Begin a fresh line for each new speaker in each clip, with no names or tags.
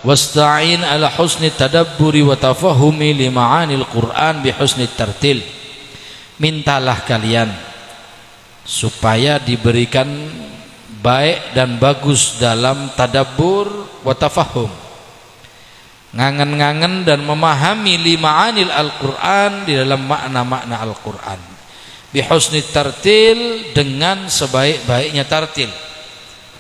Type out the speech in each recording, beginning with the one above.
wasta'in ala husni tadabburi wa tafahumi li ma'anil Qur'an bi husni tartil. Mintalah kalian supaya diberikan baik dan bagus dalam tadabbur wa tafahum, ngangen-ngangen dan memahami li ma'anil Al-Qur'an, di dalam makna-makna Al-Qur'an, bi husni tartil, dengan sebaik-baiknya tartil.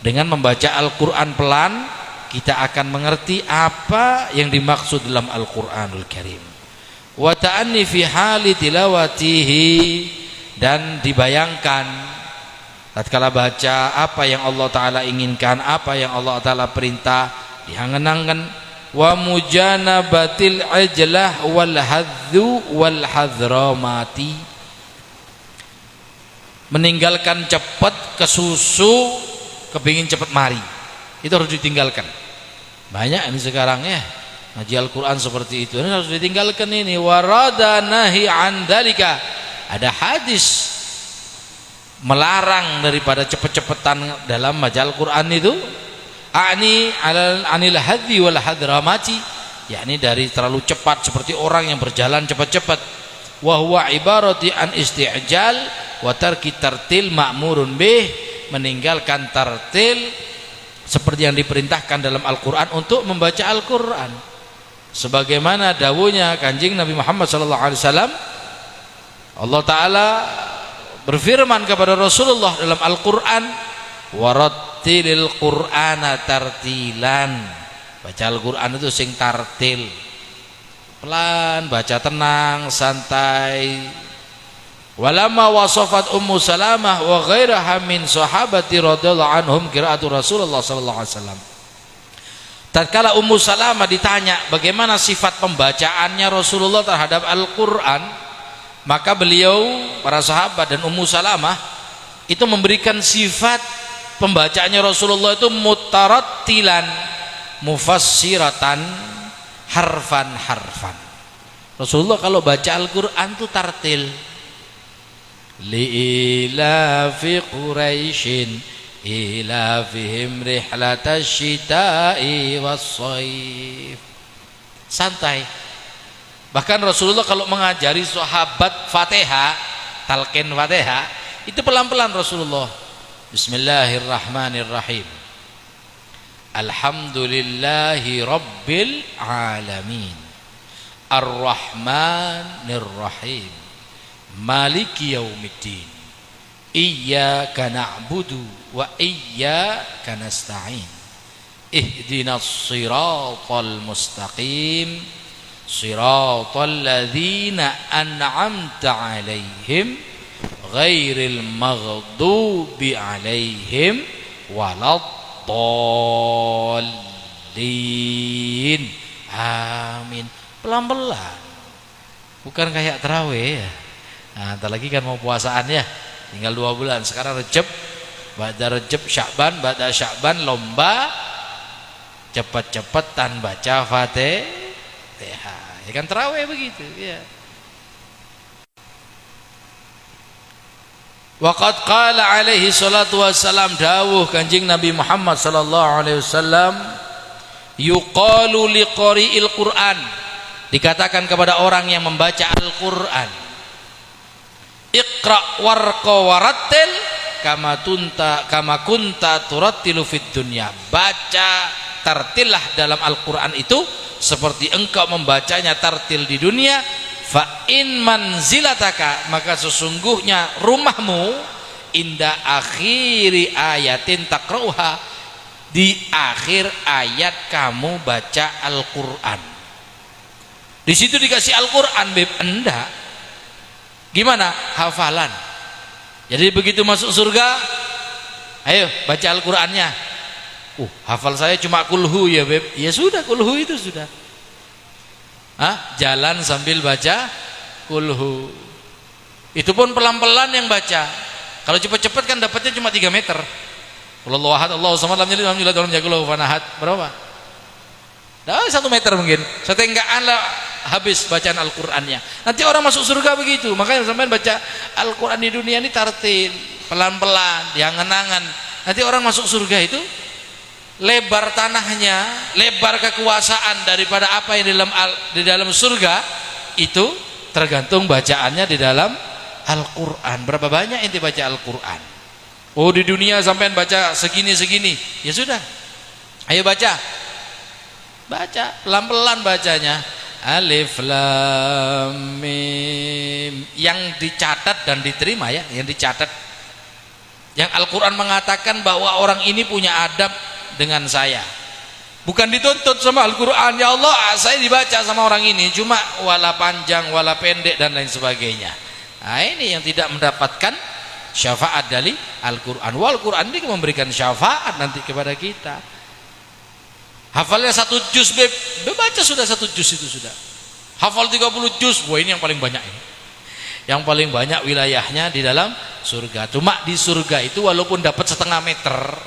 Dengan membaca Al-Qur'an pelan, kita akan mengerti apa yang dimaksud dalam Al-Qur'anul Karim. Wa ta'anni fi hali tilawatihi, dan dibayangkan tatkala baca apa yang Allah Ta'ala inginkan, apa yang Allah Ta'ala perintah, dihangen-hangen. Wa mujanabatil ajlah wal hadzu wal hadramati, meninggalkan cepat, kesusu, kepingin cepat mari, itu harus ditinggalkan. Banyak ini sekarang ya ngaji Al-Quran seperti itu, ini harus ditinggalkan ini. Warada nahi an dalika, ada hadis melarang daripada cepet-cepetan dalam baca Al-Quran itu. Anil hadhi wal hadramati, yakni dari terlalu cepat seperti orang yang berjalan cepat-cepat. Wa huwa ibarati an isti'jal wa tarki tartil ma'murun bih, meninggalkan tartil seperti yang diperintahkan dalam Al-Quran untuk membaca Al-Quran. Sebagaimana dawuhnya Kanjeng Nabi Muhammad SAW, Allah Ta'ala berfirman kepada Rasulullah dalam Al-Quran, warattilil Qur'ana tartilan, baca Al-Quran itu sing tartil, pelan, baca tenang, santai. Walamma wasafat Ummu Salamah wa ghairaha min sahabati radhiyallahu anhum qiraatu Rasulullah sallallahu alaihi wasallam. Tatkala Ummu Salamah ditanya bagaimana sifat pembacaannya Rasulullah terhadap Al-Qur'an, maka beliau, para sahabat dan Ummu Salamah itu memberikan sifat pembacaannya Rasulullah itu mutarattilan mufassiratan harfan. Rasulullah kalau baca Al-Qur'an itu tartil. Li'ilafi Quraisyin ilafihim rihlatash shita'i was-shaif, santai. Bahkan Rasulullah kalau mengajari sahabat Fatihah, talqin Fatihah, itu pelan-pelan Rasulullah. Bismillahirrahmanirrahim, alhamdulillahi rabbil alamin, ar-rahmanirrahim, maliki yaumiddin, iyyaka na'budu wa iyyaka nasta'in, ihdinas siratal mustaqim, siratal ladzina an'amta 'alaihim ghairil maghdubi 'alaihim waladdallin. Amin. Pelan-pelan, bukan kayak tarawih ya. Nah, ntar lagi kan mau puasaan ya, tinggal 2 bulan. Sekarang Rejab, ba'da Rejab Sya'ban, ba'da Sya'ban lomba cepet-cepetan baca Fatihah. Ya kan tarawih begitu ya. Waqad qala alaihi salatu wassalam, dawuh Kanjeng Nabi Muhammad sallallahu alaihi wasallam, yuqalu liqari'il Qur'an, dikatakan kepada orang yang membaca Al-Qur'an, Iqra warqa warattil kama kunta turattilu fid dunya, baca tartilah dalam Al-Qur'an itu seperti engkau membacanya tartil di dunia. Fa in manzilataka, maka sesungguhnya rumahmu, inda akhiri ayatin takrauha, di akhir ayat kamu baca Al-Qur'an. Di situ dikasih Al-Qur'an, beb, enggak. Gimana? Hafalan. Jadi begitu masuk surga, ayo baca Al-Qur'annya. Hafal saya cuma kulhu ya, beb. Ya sudah, kulhu itu sudah. Jalan sambil baca kulhu. Itu pun pelan-pelan yang baca. Kalau cepat-cepat kan dapatnya cuma 3 meter. Allahu ahad, Allahu samad, lam yalid walam yulad walam yakul lahu kufuwan ahad. Berapa? 1 meter mungkin. Setenggaan lah habis bacaan Al-Qur'annya. Nanti orang masuk surga begitu. Makanya sampai baca Al-Qur'an di dunia ini tartil, pelan-pelan, diangan-angan. Nanti orang masuk surga itu lebar tanahnya, lebar kekuasaan daripada apa yang di dalam surga itu tergantung bacaannya di dalam Al-Quran. Berapa banyak ente baca Al-Quran? Oh, di dunia sampean baca segini-segini, ya sudah, ayo baca pelan-pelan bacanya. Alif Lam Mim, yang dicatat dan diterima ya, yang dicatat, yang Al-Quran mengatakan bahwa orang ini punya adab dengan saya, bukan dituntut sama Al-Quran, ya Allah saya dibaca sama orang ini cuma wala panjang wala pendek dan lain sebagainya. Nah, ini yang tidak mendapatkan syafaat dari Al-Quran. Al-Quran ini memberikan syafaat nanti kepada kita. Hafalnya 1 juz beb, baca sudah 1 juz itu sudah. Hafal 30 juz, wah ini yang paling banyak ini. Yang paling banyak wilayahnya di dalam surga. Cuma di surga itu walaupun dapat setengah meter,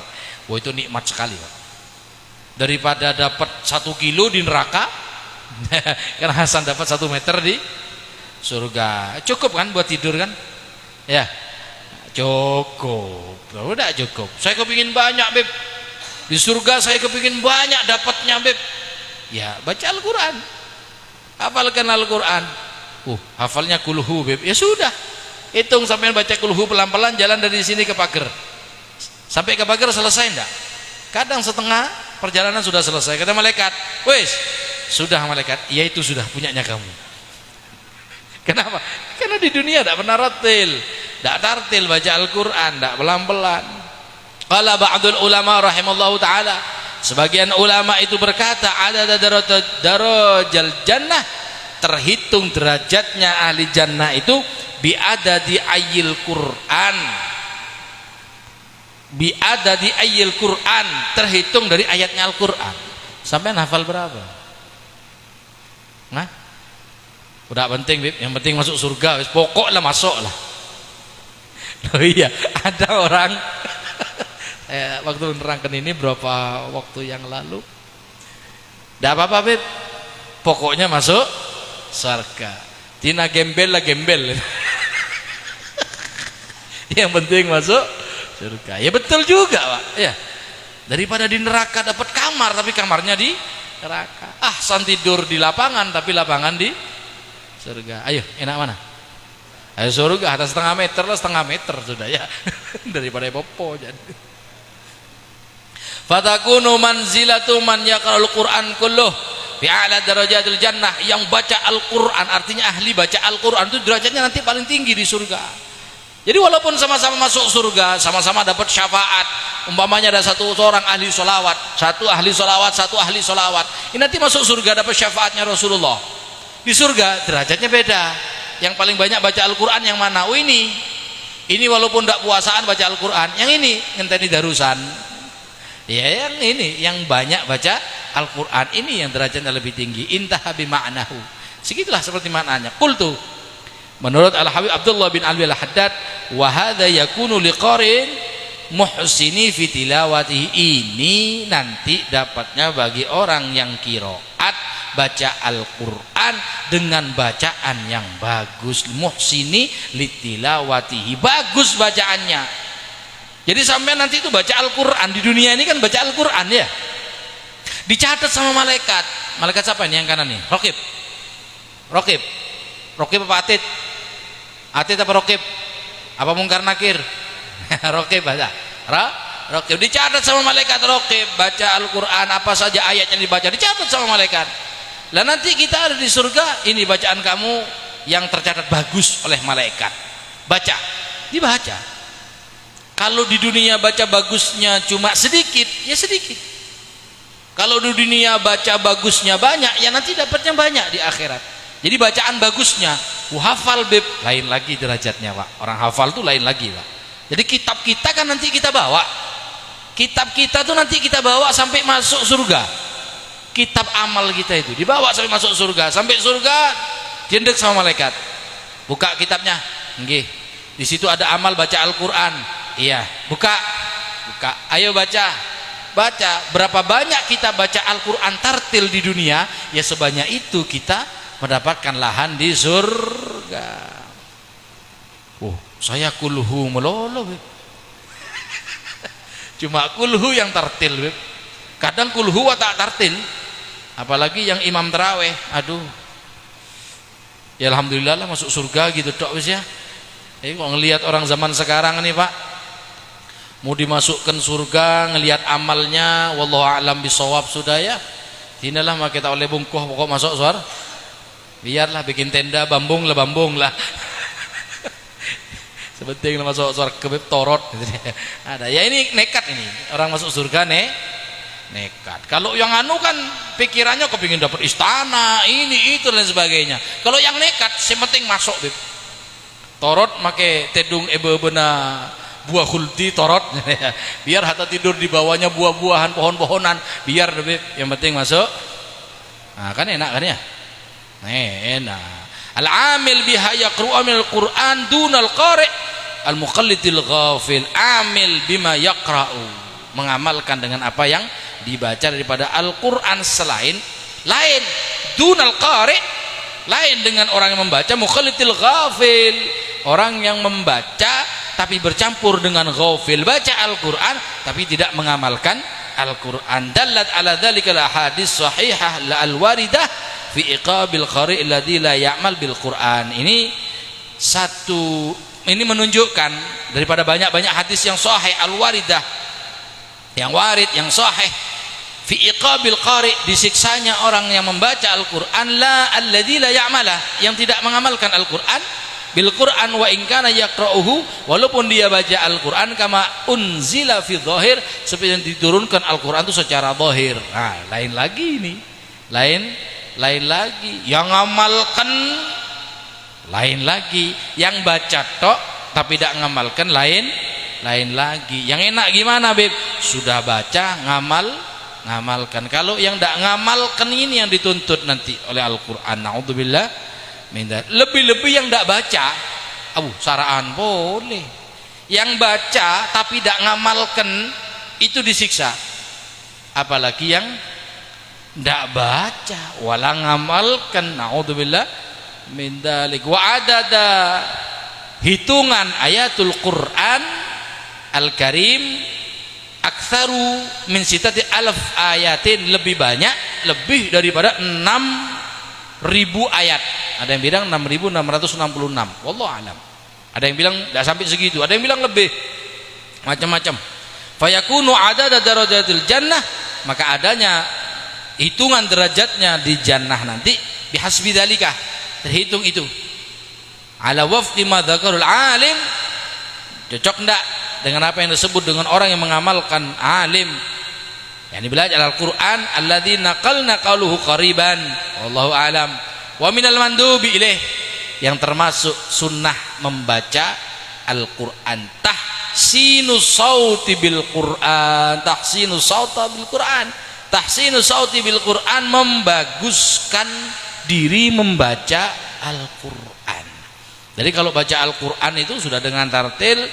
wah itu nikmat sekali Pak. Daripada dapat 1 kilo di neraka, kan Hasan dapat 1 meter di surga. Cukup kan buat tidur kan? Ya, cukup. Udah cukup. Saya kepingin banyak beb. Di surga saya kepingin banyak dapatnya beb. Ya baca Al-Quran, hafalkan Al-Quran. Hafalnya kulhu beb. Ya sudah, hitung sampai baca kulhu pelan-pelan, jalan dari sini ke pagar. Sampai ke pagar selesai enggak? Kadang setengah perjalanan sudah selesai. Kata malaikat, wes sudah malaikat. Ya itu sudah punyanya kamu. Kenapa? Karena di dunia tidak pernah ratil, tidak tartil baca Al-Quran, tidak pelan-pelan. Qala ba'dul ulama rahimallahu ta'ala, sebagian ulama itu berkata, ada darajal jannah, terhitung derajatnya ahli jannah itu bi'adadi ayil Qur'an, bi'adadi ayil Qur'an, terhitung dari ayatnya Al-Quran. Sampai hafal berapa? Nah, udah penting bib, yang penting masuk surga, pokoklah masuk lah. Oh iya, ada orang waktu menerangkan ini berapa waktu yang lalu, tidak apa-apa beb, pokoknya masuk surga. Tina gembel lah gembel. Yang penting masuk surga. Ya betul juga Pak ya, daripada di neraka dapat kamar tapi kamarnya di neraka. San tidur di lapangan tapi lapangan di surga. Ayo enak mana? Ayo surga atas setengah meter lah, setengah meter sudah ya. Daripada popo jadi. Fatakunu manzilatu man yaqra'ul Qur'an kulluh fi a'la darajatil jannah. Yang baca Al-Qur'an, artinya ahli baca Al-Qur'an itu derajatnya nanti paling tinggi di surga. Jadi walaupun sama-sama masuk surga, sama-sama dapat syafaat. Umpamanya ada satu orang ahli sholawat, satu ahli sholawat, ini nanti masuk surga dapat syafaatnya Rasulullah. Di surga derajatnya beda. Yang paling banyak baca Al-Qur'an yang mana? Oh ini walaupun tidak puasaan baca Al-Qur'an. Yang ini ngenteni darusan. Ya yang ini yang banyak baca Al-Qur'an ini yang derajatnya lebih tinggi. Intaha bi ma'nahu. Segitulah seperti maknanya. Qultu, menurut Al-Habib Abdullah bin Alwi Al-Haddad, wa hadza yakunu liqarin muhsini fi tilawatihi. Ini nanti dapatnya bagi orang yang qiraat baca Al-Qur'an dengan bacaan yang bagus. Muhsini litilawatihi, bagus bacaannya. Jadi sampai nanti itu baca Al-Quran di dunia ini kan baca Al-Quran ya, dicatat sama malaikat. Malaikat siapa ini yang kanan nih? Rokib apa Atid? Atid apa Rokib? Apa Mungkar Nakir? Rokib baca. Rokib dicatat sama malaikat. Rokib baca Al-Quran, apa saja ayatnya dibaca dicatat sama malaikat. Lah nanti kita ada di surga, ini bacaan kamu yang tercatat bagus oleh malaikat. Baca, dibaca. Kalau di dunia baca bagusnya cuma sedikit, ya sedikit. Kalau di dunia baca bagusnya banyak, ya nanti dapatnya banyak di akhirat. Jadi bacaan bagusnya, hafal beb, lain lagi derajatnya Pak. Orang hafal tuh lain lagi Pak. Jadi kitab kita kan nanti kita bawa. Kitab kita tuh nanti kita bawa sampai masuk surga. Kitab amal kita itu dibawa sampai masuk surga. Sampai surga diendek sama malaikat. Buka kitabnya, nggih. Di situ ada amal baca Al-Qur'an. Iya, buka. Ayo baca. Berapa banyak kita baca Al-Quran tartil di dunia, ya sebanyak itu kita mendapatkan lahan di surga. Saya kulhu melolo beb. Cuma kulhu yang tartil beb. Kadang kul huwa tak tartil, apalagi yang imam tarawih, aduh. Ya alhamdulillah lah masuk surga gitu tok wis ya. Kalau ngelihat orang zaman sekarang nih Pak, mau dimasukkan surga ngelihat amalnya, wallahu a'lam bisawab sudah ya. Inilah mah kita oleh bungkuh pokok masuk suar. Biarlah bikin tenda bambung lah. Sepenting masuk suar kebeb torot gitu. Ada. Ya ini nekat ini. Orang masuk surga nekat. Kalau yang anu kan pikirannya kepingin dapat istana, ini itu dan sebagainya. Kalau yang nekat sepenting masuk beb. Torot make tedung ebe-ebena buah khuldi torot biar hatta tidur di bawahnya buah-buahan pohon-pohonan biar beb, yang penting masuk. Nah, kan enak kan ya? Enak. Al-amil biha yaqra'u minal Qur'an dunal qari' al-muqallidil ghafil. Amil bima yaqra'u, mengamalkan dengan apa yang dibaca daripada Al-Qur'an lain dunal qari', lain dengan orang yang membaca, muqallidil ghafil, orang yang membaca tapi bercampur dengan ghafil, baca Al-Qur'an tapi tidak mengamalkan Al-Qur'an. Dallat ala dzalika al-ahadits sahihah la al-waridah fi iqabil qari' alladzi la ya'mal bil Qur'an. Ini menunjukkan daripada banyak-banyak hadis yang sahih al-waridah, yang warid, yang sahih, fi iqabil qari', disiksanya orang yang membaca Al-Qur'an, la alladzi la ya'malah, yang tidak mengamalkan Al-Qur'an, bil Qur'an wa in kana yaqra'uhu, walaupun dia baca Al-Qur'an kama unzila fi dhahir, seperti yang diturunkan Al-Qur'an itu secara zahir. Nah, lain lagi ini. Lain lagi. Yang ngamalkan lain lagi, yang baca tok tapi tidak ngamalkan lain lagi. Yang enak gimana beb? Sudah baca ngamalkan. Kalau yang tidak ngamalkan ini yang dituntut nanti oleh Al-Qur'an. Naudzubillah. Lebih-lebih yang tidak baca, saraan boleh. Yang baca tapi tidak ngamalkan itu disiksa. Apalagi yang tidak baca wala ngamalkan, naudzubillah min dzalik. Wa adada, hitungan ayatul Quran Al-Karim aktsaru min sitati alaf ayatin, lebih banyak, lebih daripada 6.000 ayat. Ada yang bilang 6.666, wallahu alam. Ada yang bilang tidak sampai segitu, ada yang bilang lebih, macam-macam. Fayakunu adada darajatil jannah, maka adanya hitungan derajatnya di jannah nanti bihasbi dzalika, terhitung itu. Ala wafqi ma dzakarul alim, cocok enggak dengan apa yang disebut dengan orang yang mengamalkan alim, yang belajar Al-Qur'an, alladzi naqalna qaluhu qariban, wallahu alam. Wa minal mandubi ilaih, yang termasuk sunnah membaca Al-Qur'an, tahsinus sauti bil Qur'an, tahsinus sauta bil Qur'an, tahsinus sauti bil Qur'an, membaguskan diri membaca Al-Qur'an. Jadi kalau baca Al-Qur'an itu sudah dengan tartil,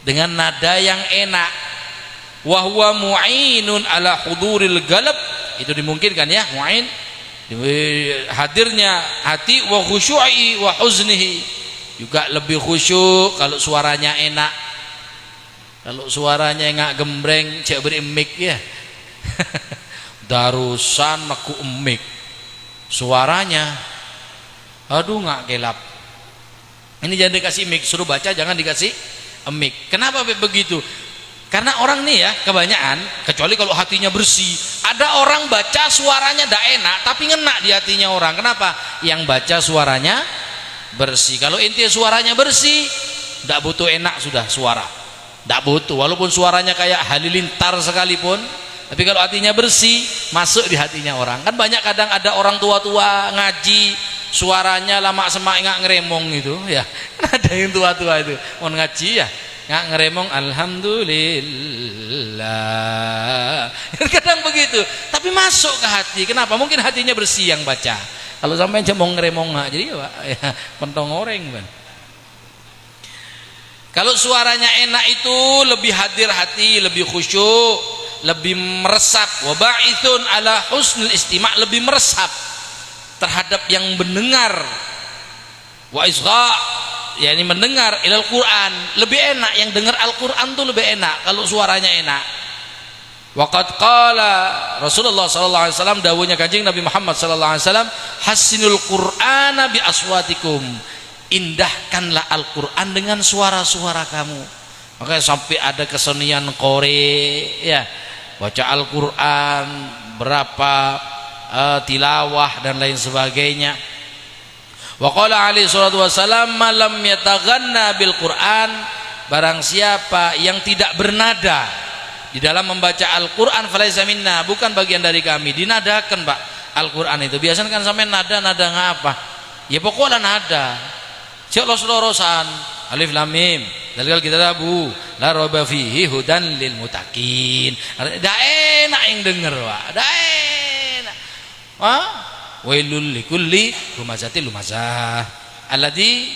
dengan nada yang enak. Wa huwa mu'inun ala huduril galab, itu dimungkinkan ya, mu'in, hadirnya hati, wa khusyu'i wa huznihi, juga lebih khusyuk kalau suaranya enak. Kalau suaranya enggak gembreng, cek beri mic ya. Darusan aku mic. Suaranya aduh enggak gelap. Ini jangan dikasih mic, suruh baca jangan dikasih mic. Kenapa begitu? Karena orang nih ya kebanyakan, kecuali kalau hatinya bersih. Ada orang baca suaranya tidak enak tapi ngena di hatinya orang. Kenapa? Yang baca suaranya bersih. Kalau intinya suaranya bersih, tidak butuh enak sudah suara, tidak butuh, walaupun suaranya kayak halilintar sekalipun, tapi kalau hatinya bersih masuk di hatinya orang. Kan banyak kadang ada orang tua-tua ngaji suaranya lama semak nggak ngeremong itu ya. Ada yang tua-tua itu mau ngaji ya nggak ngeremong, alhamdulillah. Kadang begitu, tapi masuk ke hati. Kenapa? Mungkin hatinya bersih yang baca. Kalau sampai cuma ngeremong nggak, jadi ya pentong oreng kan. Kalau suaranya enak itu lebih hadir hati, lebih khusyuk, lebih meresap. Wa ba'ithun ala husnul istima', lebih meresap terhadap yang mendengar. Wa isgha', yakni mendengar ilal Quran, lebih enak. Yang dengar Al-Quran tuh lebih enak kalau suaranya enak. Waqad qala Rasulullah sallallahu alaihi wasallam, dawuhnya Kanjeng Nabi Muhammad sallallahu alaihi wasallam, hassinul qur'ana bi aswatikum, indahkanlah Al-Qur'an dengan suara-suara kamu. Makanya sampai ada kesenian kore ya, baca Al-Qur'an, berapa tilawah dan lain sebagainya. Wa qala alaihi salatu wasallam, malam yataghanna bil Qur'an, barang siapa yang tidak bernada di dalam membaca Al-Quran falaisa minna, bukan bagian dari kami. Dinadakan Pak Al-Quran itu, biasanya kan sampai nada ngapa ya, pokoknya nada cek los-lorosan alif lam mim dalikal kitabu la raiba fihi hudan lil muttaqin. Dah enak yang denger Pak, dah enak. Wailul likulli humazatil lumazah alladzi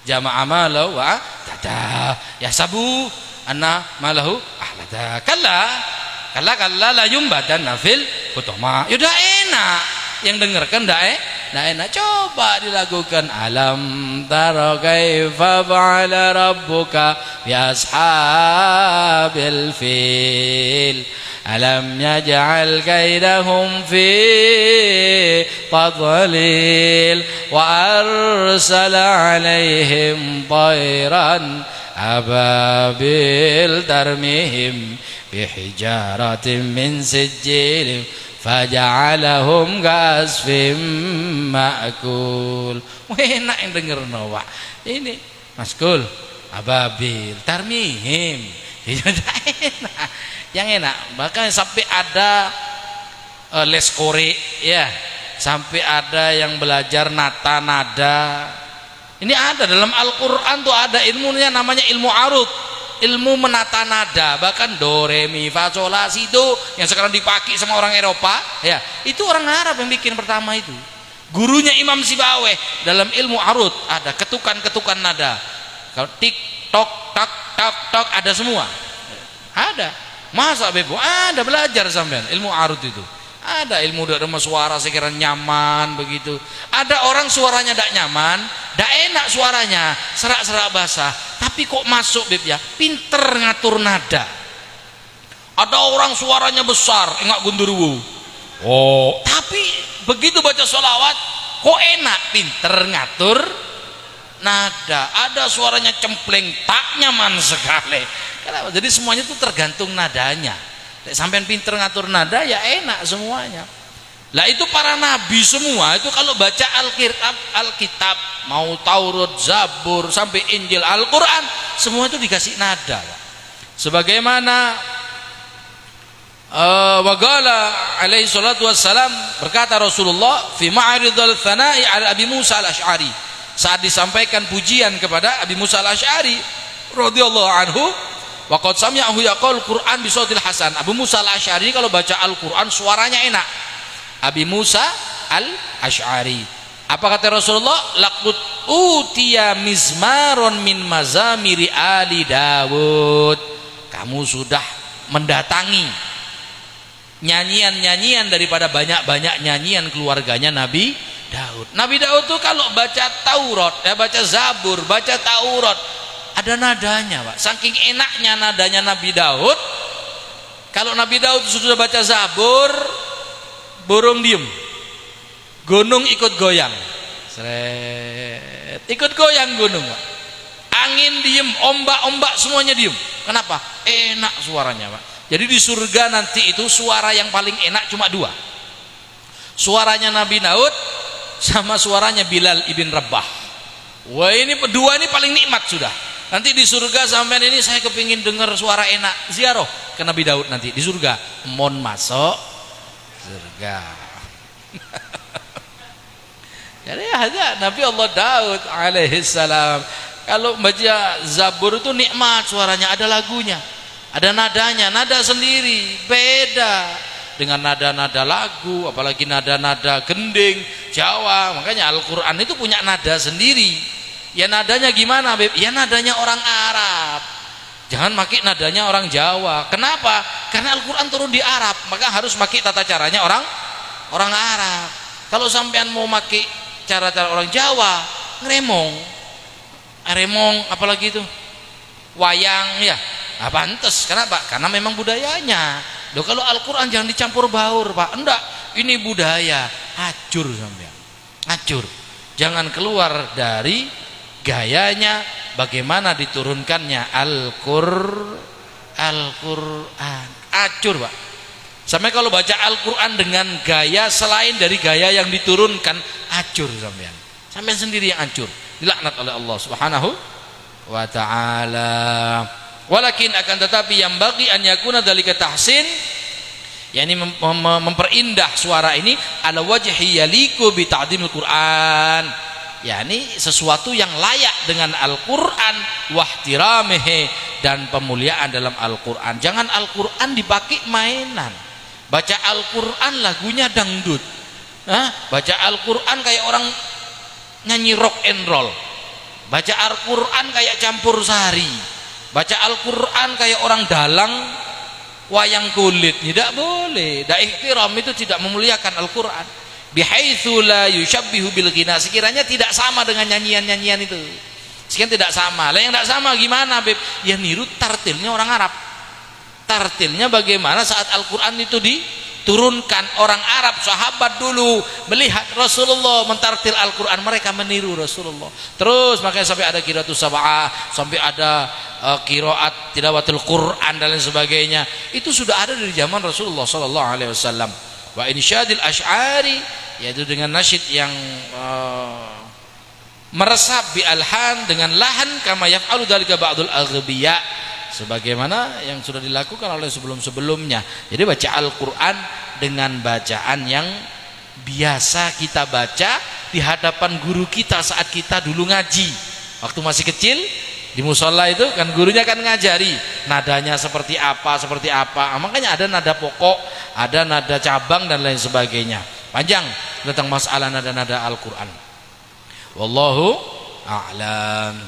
jama'a malahu wa tada yahsabu anna malahu ahlada kalla la yumbadanna fil hutama. Ya udah enak yang dengarkan, dah enak. Coba dilakukan. Alam tara kaifa fa'ala rabbuka bi ashabil fil alam yaj'al kaidahum fi tadlil wa arsala alaihim tayran ababil tarmihim bihijaratin min sijil faja'alahum kasfim ma'kul. Enak yang denger Pak ini maskul ababil tarmihim. Enak, yang enak. Bahkan sampai ada les kore ya, sampai ada yang belajar nada. Ini ada dalam Al-Quran tuh, ada ilmunya namanya ilmu arud, ilmu menata nada. Bahkan do, re, mi, fa, sol, la, si, do yang sekarang dipakai sama orang Eropa ya, itu orang Arab yang bikin pertama itu. Gurunya Imam Sibaweh dalam ilmu arud, ada ketukan-ketukan nada. Kalau tik, tok, tak, tak, tok, ada semua. Ada. Masa Bebo? Ada, belajar sampean ilmu arud itu. Ada ilmu dari suara sekiranya nyaman begitu. Ada orang suaranya tidak nyaman, tidak enak suaranya, serak-serak basah, tapi kok masuk Beb ya, pinter ngatur nada. Ada orang suaranya besar, enggak gundurwo. Tapi begitu baca sholawat kok enak, pinter ngatur nada. Ada suaranya cempleng, tak nyaman sekali. Kenapa? Jadi semuanya itu tergantung nadanya. Sampai pinter ngatur nada ya enak semuanya. Lah itu para nabi semua itu kalau baca Alkitab, mau Taurat, Zabur sampai Injil, Al-Quran, semua itu dikasih nada. Sebagaimana waqala alaihi salatu wassalam, berkata Rasulullah fi ma'ridul thana'i ala Abi Musa al-Asy'ari, saat disampaikan pujian kepada Abi Musa al-Asy'ari radhiyallahu anhu, waqad sami'ahu yaqul Quran bi sautil hasan. Abu Musa al-Asy'ari kalau baca Al-Quran suaranya enak. Abi Musa al-Asy'ari, apa kata Rasulullah? Laqut utiya mizmaron min mazamiri ali Dawud, kamu sudah mendatangi nyanyian-nyanyian daripada banyak-banyak nyanyian keluarganya Nabi Daud. Nabi Daud tuh kalau baca Taurat, ya baca Zabur, baca Taurat, ada nadanya Pak. Saking enaknya nadanya Nabi Daud, kalau Nabi Daud sudah baca Zabur, burung diem, gunung ikut goyang, seret, ikut goyang gunung Pak. Angin diem, ombak-ombak semuanya diem. Kenapa? Enak suaranya Pak. Jadi di surga nanti itu suara yang paling enak cuma dua, suaranya Nabi Daud sama suaranya Bilal ibn Rabah. Wah, ini dua ini paling nikmat sudah. Nanti di surga sampean ini saya kepingin dengar suara enak, ziarah ke Nabi Daud nanti di surga. Mon masuk surga. Jadi ada Nabi Allah Daud alaihissalam. Kalau baca Zabur itu nikmat suaranya, ada lagunya, ada nadanya, nada sendiri, beda dengan nada-nada lagu, apalagi nada-nada gending Jawa. Makanya Al-Quran itu punya nada sendiri. Ya nadanya gimana Beb? Ya nadanya orang Arab. Jangan pakai nadanya orang Jawa. Kenapa? Karena Al-Quran turun di Arab, maka harus pakai tata caranya orang Arab. Kalau sampean mau pakai cara-cara orang Jawa, ngeremong, apalagi itu wayang ya, Pantes. Kenapa? Karena memang budayanya. Loh, kalau Al-Quran jangan dicampur baur, Pak. Enggak, ini budaya. Acur sampean. Acur. Jangan keluar dari gayanya bagaimana diturunkannya Al-Quran. Acur, Pak. Sampai kalau baca Al-Quran dengan gaya selain dari gaya yang diturunkan, acur sampean. Sampean sendiri yang acur. Dilaknat oleh Allah Subhanahu wa ta'ala. Walakin akan tetapi yang bagi an yakuna dzalika tahsin, yakni memperindah suara ini ala wajhi yaliku bi ta'dimil Quran, yakni sesuatu yang layak dengan Al-Quran, wahtiramihi, dan pemuliaan dalam Al-Quran. Jangan Al-Quran dipakai mainan. Baca Al-Quran lagunya dangdut, baca Al-Quran kayak orang nyanyi rock and roll, baca Al-Quran kayak campur sari, baca Al-Quran kayak orang dalang wayang kulit. Tidak boleh. Ihtiram itu tidak memuliakan Al-Quran. Bihaitsu la yushabbihu bil ghina, sekiranya tidak sama dengan nyanyian-nyanyian itu. Sekian tidak sama. Lah yang tidak sama gimana, Beb? Ya niru tartilnya orang Arab. Tartilnya bagaimana saat Al-Quran itu diturunkan. Orang Arab, sahabat dulu melihat Rasulullah mentartil Al-Quran, mereka meniru Rasulullah. Terus makanya sampai ada qiraatus sab'ah, sampai ada qiraat tilawatul Quran dan lain sebagainya. Itu sudah ada dari zaman Rasulullah sallallahu alaihi wasallam. Wa insyadil asy'ari, yaitu dengan nasyid yang meresap bi alhan, dengan lahan, kama yaf'alu dzalika ba'dul aghbiya, sebagaimana yang sudah dilakukan oleh sebelum-sebelumnya. Jadi baca Al-Quran dengan bacaan yang biasa kita baca di hadapan guru kita saat kita dulu ngaji. Waktu masih kecil di musola itu kan gurunya kan ngajari nadanya seperti apa. Makanya ada nada pokok, ada nada cabang dan lain sebagainya. Panjang tentang masalah nada-nada Al-Quran. Wallahu a'lam.